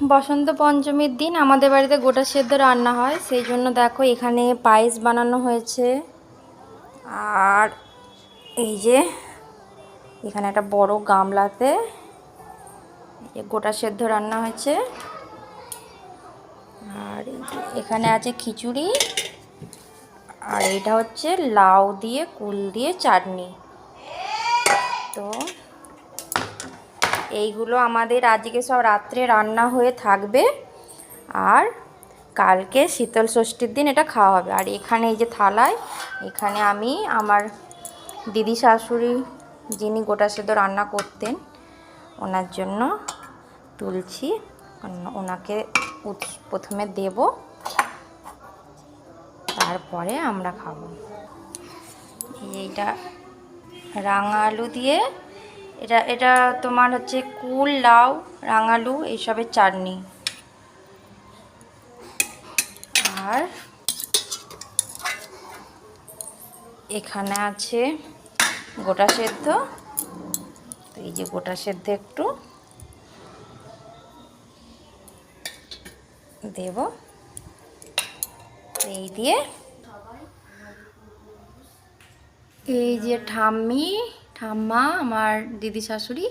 বসন্ত পঞ্চমীর দিন আমাদের বাড়িতে গোটা সেদ্ধ রান্না হয়, সেই জন্য দেখো এখানে পায়েস বানানো হয়েছে। আর এই যে এখানে একটা বড় গামলাতে গোটা সেদ্ধ রান্না হয়েছে। আর এখানে আছে খিচুড়ি, আর এটা হচ্ছে লাউ দিয়ে কুল দিয়ে চাটনি। তো এইগুলো আমাদের আজকে সব রাত্রে রান্না হয়ে থাকবে, আর কালকে শীতল ষষ্ঠীর দিন এটা খাওয়া হবে। আর এখানে এই যে থালায়, এখানে আমি আমার দিদি শাশুড়ি যিনি গোটা সেদ্ধ রান্না করতেন ওনার জন্য তুলছি, ওনাকে প্রথমে দেব, তারপরে আমরা খাবো। এইটা রাঙা আলু দিয়ে, এটা তোমার হচ্ছে কুল, লাউ, রাঙালু এইসবের চাটনি। আর এখানে আছে গোটা সেদ্ধ। তো এই যে গোটা সেদ্ধ একটু দেব, এই দিয়ে এই যে ঠাম্মা আমার দিদি শাশুড়ি